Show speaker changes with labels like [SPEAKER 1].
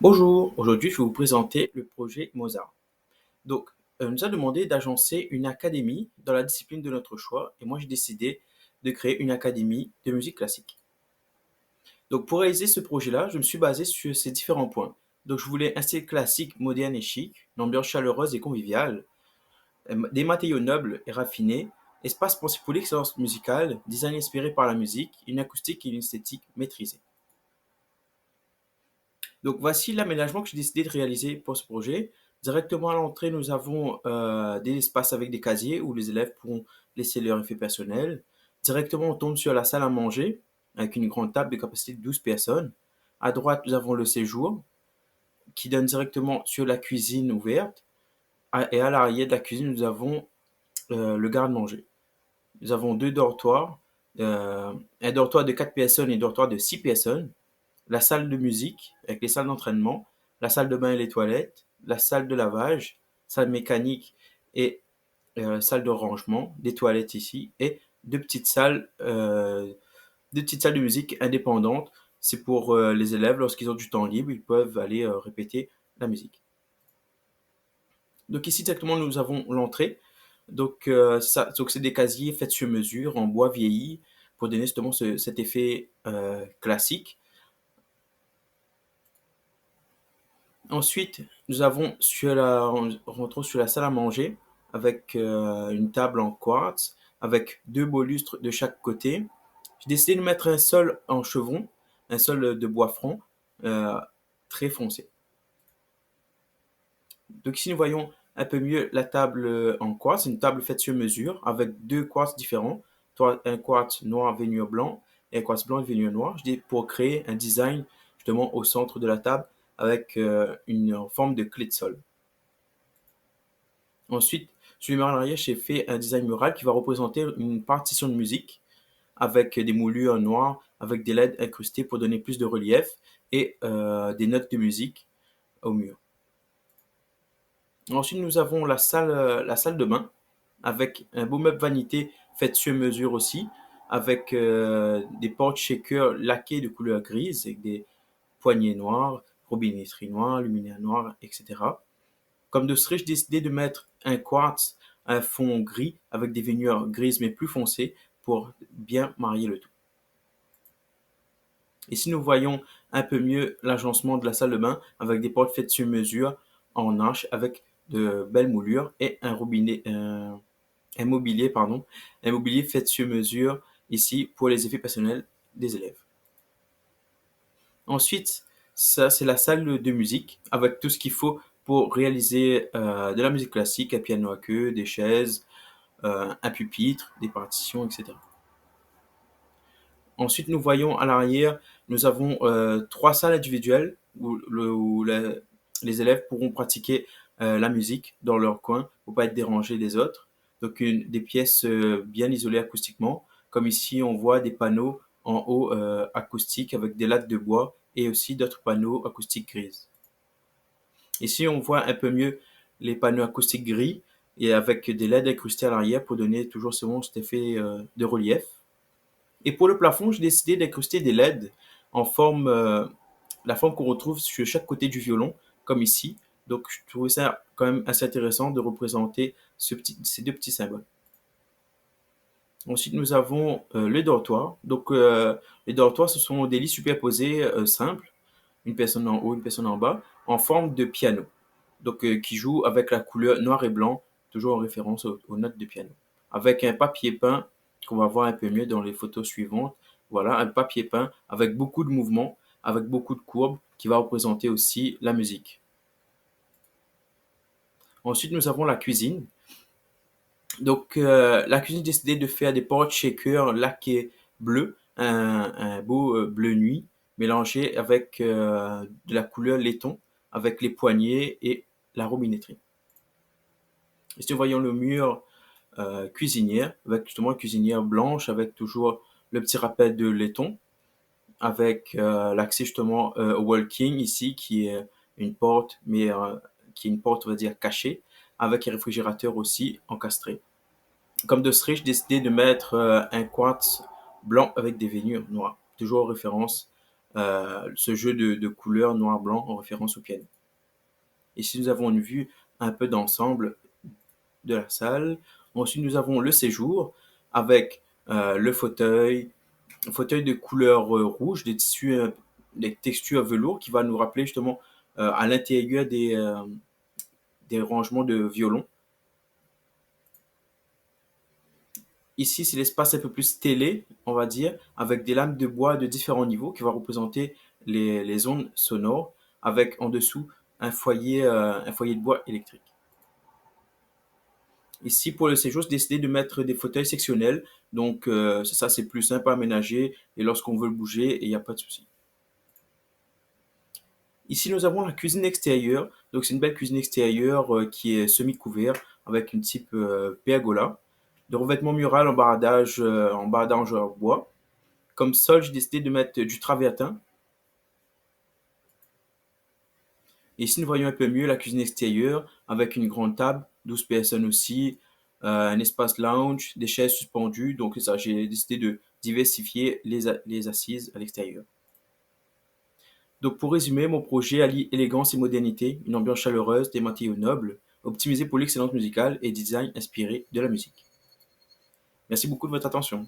[SPEAKER 1] Bonjour, aujourd'hui je vais vous présenter le projet Mozart. Donc, on nous a demandé d'agencer une académie dans la discipline de notre choix et moi j'ai décidé de créer une académie de musique classique. Donc, pour réaliser ce projet-là, je me suis basé sur ces différents points. Donc, je voulais un style classique, moderne et chic, une ambiance chaleureuse et conviviale, des matériaux nobles et raffinés, espace pensé pour l'excellence musicale, design inspiré par la musique, une acoustique et une esthétique maîtrisée. Donc voici l'aménagement que j'ai décidé de réaliser pour ce projet. Directement à l'entrée, nous avons des espaces avec des casiers où les élèves pourront laisser leur effet personnel. Directement, on tombe sur la salle à manger avec une grande table de capacité de 12 personnes. À droite, nous avons le séjour qui donne directement sur la cuisine ouverte. Et à l'arrière de la cuisine, nous avons le garde-manger. Nous avons deux dortoirs, un dortoir de 4 personnes et un dortoir de 6 personnes, la salle de musique avec les salles d'entraînement, la salle de bain et les toilettes, la salle de lavage, salle mécanique et salle de rangement, des toilettes ici et deux petites salles de musique indépendantes. C'est pour les élèves, lorsqu'ils ont du temps libre, ils peuvent aller répéter la musique. Donc ici directement nous avons l'entrée. Donc c'est des casiers faits sur mesure en bois vieilli pour donner justement cet effet classique. Ensuite, nous avons on retrouve sur la salle à manger avec une table en quartz avec deux beaux lustres de chaque côté. J'ai décidé de mettre un sol en chevron, un sol de bois franc euh, très foncé. Donc ici nous voyons un peu mieux la table en quartz, une table faite sur mesure avec deux quartz différents, un quartz noir veinure blanc et un quartz blanc veinure noir. Je dis pour créer un design justement au centre de la table avec une forme de clé de sol. Ensuite, sur le mur en arrière, j'ai fait un design mural qui va représenter une partition de musique avec des moulures noires, avec des LED incrustés pour donner plus de relief et des notes de musique au mur. Ensuite, nous avons la salle de bain avec un beau meuble vanité fait sur mesure aussi, avec des portes shaker laquées de couleur grise, avec des poignées noires, robinetterie noire, luminaire noir, etc. Comme de cerise, j'ai décidé de mettre un quartz, un fond gris avec des veinures grises mais plus foncées pour bien marier le tout. Ici, nous voyons un peu mieux l'agencement de la salle de bain avec des portes faites sur mesure en arche avec de belles moulures et un mobilier, pardon, un mobilier fait sur mesure ici pour les effets personnels des élèves. Ensuite, ça c'est la salle de musique avec tout ce qu'il faut pour réaliser de la musique classique, un piano à queue, des chaises, un pupitre, des partitions, etc. Ensuite, nous voyons à l'arrière, nous avons trois salles individuelles où les élèves pourront pratiquer la musique dans leur coin pour pas être dérangés des autres. Donc, des pièces bien isolées acoustiquement, comme ici on voit des panneaux en haut acoustiques avec des lattes de bois et aussi d'autres panneaux acoustiques grises. Ici, on voit un peu mieux les panneaux acoustiques gris et avec des LED incrustés à l'arrière pour donner toujours cet effet de relief. Et pour le plafond, j'ai décidé d'incruster des LED en forme, la forme qu'on retrouve sur chaque côté du violon, comme ici. Donc, je trouvais ça quand même assez intéressant de représenter ces deux petits symboles. Ensuite, nous avons le dortoir. Donc, les dortoirs, ce sont des lits superposés simples, une personne en haut, une personne en bas, en forme de piano. Donc, qui joue avec la couleur noir et blanc, toujours en référence aux notes de piano. Avec un papier peint qu'on va voir un peu mieux dans les photos suivantes. Voilà, un papier peint avec beaucoup de mouvements, avec beaucoup de courbes, qui va représenter aussi la musique. Ensuite, nous avons la cuisine. Donc, la cuisine a décidé de faire des portes shaker laqués bleus, un beau bleu nuit, mélangé avec de la couleur laiton, avec les poignées et la robinetterie. Ici, nous voyons le mur cuisinière, avec justement une cuisinière blanche, avec toujours le petit rappel de laiton, avec l'accès justement au walking ici, qui est une porte, mais qui est une porte, on va dire, cachée, avec un réfrigérateur aussi encastré. Comme de cerise, j'ai décidé de mettre un quartz blanc avec des veinures noires, toujours en référence ce jeu de couleurs noir-blanc en référence au piano. Ici, nous avons une vue un peu d'ensemble de la salle. Ensuite, nous avons le séjour avec le fauteuil, un fauteuil de couleur rouge, des textures velours qui va nous rappeler justement à l'intérieur des rangements de violon. Ici, c'est l'espace un peu plus télé, on va dire, avec des lames de bois de différents niveaux qui va représenter les ondes sonores, avec en dessous un foyer de bois électrique. Ici, pour le séjour, j'ai décidé de mettre des fauteuils sectionnels, donc c'est plus simple à aménager et lorsqu'on veut le bouger, il n'y a pas de souci. Ici, nous avons la cuisine extérieure. Donc, c'est une belle cuisine extérieure qui est semi-couverte avec une type pergola. De revêtement mural en baradage en bois. Comme sol, j'ai décidé de mettre du travertin. Et ici, nous voyons un peu mieux la cuisine extérieure avec une grande table, 12 personnes aussi, un espace lounge, des chaises suspendues. Donc, ça, j'ai décidé de diversifier les assises à l'extérieur. Donc, pour résumer, mon projet allie élégance et modernité, une ambiance chaleureuse, des matériaux nobles, optimisé pour l'excellence musicale et design inspiré de la musique. Merci beaucoup de votre attention.